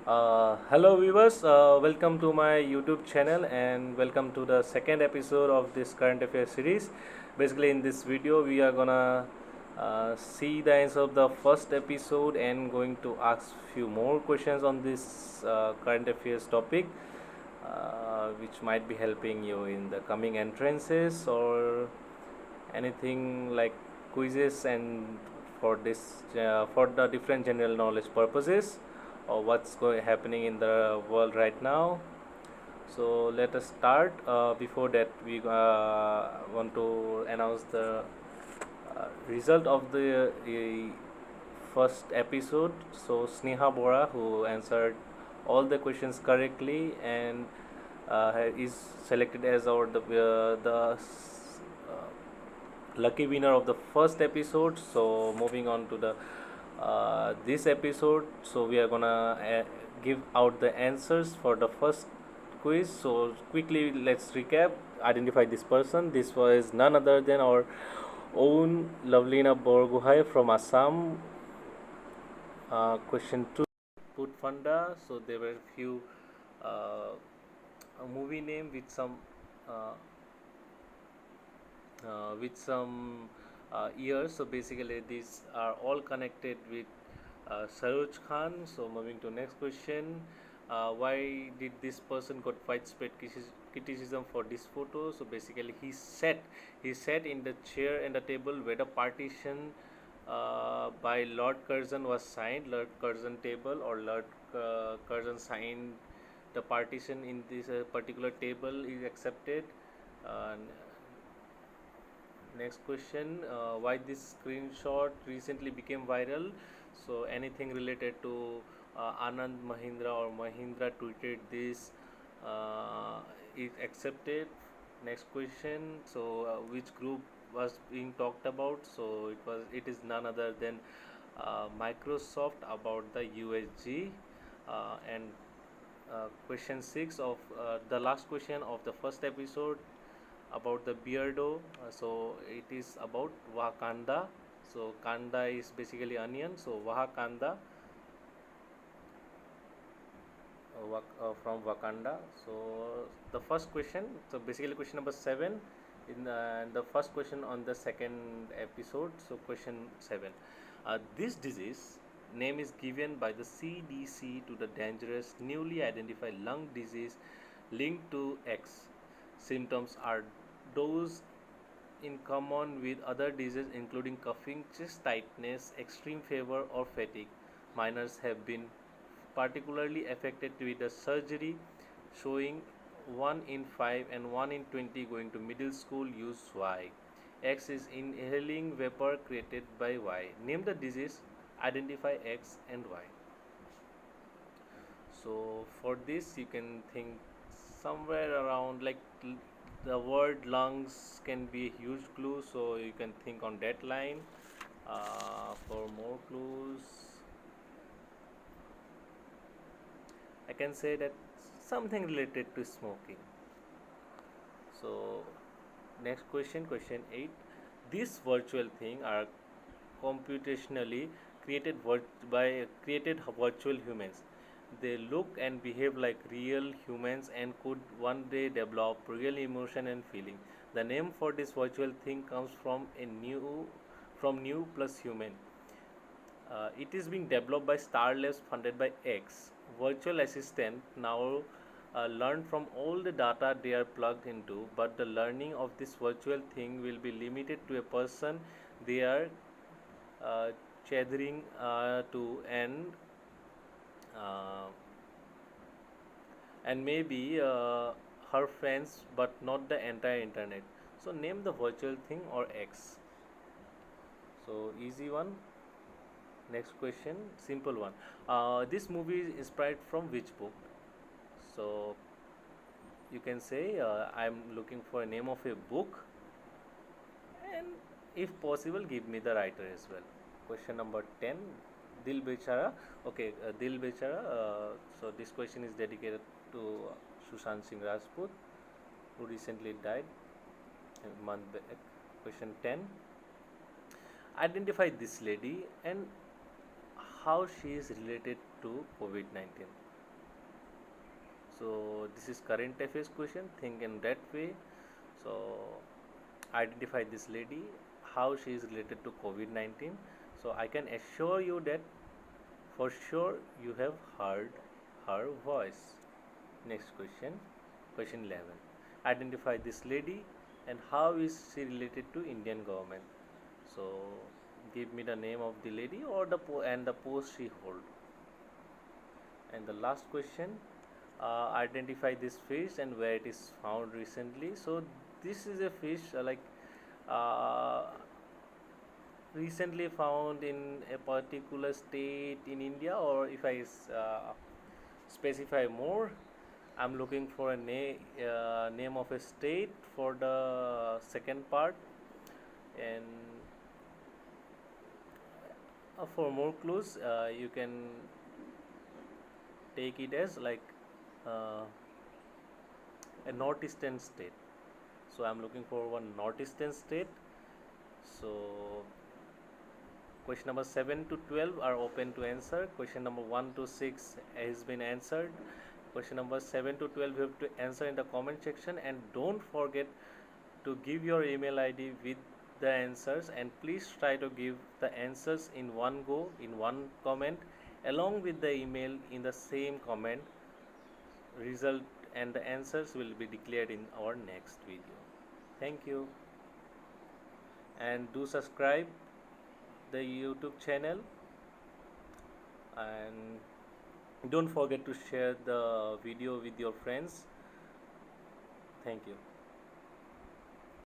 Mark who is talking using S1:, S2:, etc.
S1: Hello viewers, welcome to my YouTube channel and welcome to the second episode of this current affairs series. Basically in this video we are gonna see the answer of the first episode and going to ask few more questions on this current affairs topic, which might be helping you in the coming entrances or anything like quizzes and for the different general knowledge purposes or happening in the world right now. So let us start. Before that, we want to announce the result of the first episode. So Sneha Bora, who answered all the questions correctly and is selected as the lucky winner of the first episode. So moving on to the this episode, so we are gonna give out the answers for the first quiz. So quickly let's recap. Identify this person. This was none other than our own Lovelina Borgohai from Assam. Question 2, put funda. So there were few a movie name uh, with some years. So basically, these are all connected with Saroj Khan. So moving to next question, why did this person got widespread criticism for this photo? So basically, he sat in the chair and the table where the partition by Lord Curzon was signed. Lord Curzon table or Lord Curzon signed the partition in this particular table is accepted. Uh, Next question, why this screenshot recently became viral? So anything related to Anand Mahindra or Mahindra tweeted this is accepted. Next question, so which group was being talked about? So it is none other than Microsoft about the USG. And question 6 of the last question of the first episode about the beardo. So it is about Wakanda. So kanda is basically onion. So Wakanda from Wakanda. So the first question. So basically question number 7 in the first question on the second episode. So question 7. This disease name is given by the CDC to the dangerous newly identified lung disease linked to X. Symptoms are those in common with other diseases including coughing, chest tightness, extreme fever or fatigue. Minors have been particularly affected with the surgery, showing 1 in 5 and 1 in 20 going to middle school use Y. X is inhaling vapor created by Y. Name the disease, identify X and Y. So for this you can think somewhere around like the word lungs can be a huge clue, so you can think on that line. For more clues, I can say that something related to smoking. So next question, question 8. These virtual thing are computationally created virtual humans. They look and behave like real humans and could one day develop real emotion and feeling. The name for this virtual thing comes from new plus human. It is being developed by Star Labs funded by X. Virtual assistant now learn from all the data they are plugged into, but the learning of this virtual thing will be limited to a person they are uh, tethering to uh, and maybe her friends, but not the entire internet. So name the virtual thing or X. So easy one. Next question, simple one. This movie is inspired from which book? So you can say I'm looking for a name of a book, and if possible, give me the writer as well. Question number 10, Dil Bechara. Okay, Dil Bechara. So this question is dedicated to Sushant Singh Rajput, who recently died a month back. Question 10. Identify this lady and how she is related to COVID 19. So this is current affairs question. Think in that way. So identify this lady, how she is related to COVID-19. So I can assure you that for sure you have heard her voice. Next question, question 11. Identify this lady and how is she related to Indian government. So give me the name of the lady or the post she hold. And the last question, identify this fish and where it is found recently. So this is a fish uh, recently found in a particular state in India, or if I specify more, I'm looking for a name of a state for the second part. And for more clues, you can take it as uh, a northeastern state. So I'm looking for one northeastern state. So question number 7 to 12 are open to answer. Question number 1 to 6 has been answered. Question number 7 to 12 you have to answer in the comment section, and don't forget to give your email ID with the answers, and please try to give the answers in one go in one comment along with the email in the same comment. Result and the answers will be declared in our next video. Thank you, and do subscribe the YouTube channel, and don't forget to share the video with your friends. Thank you.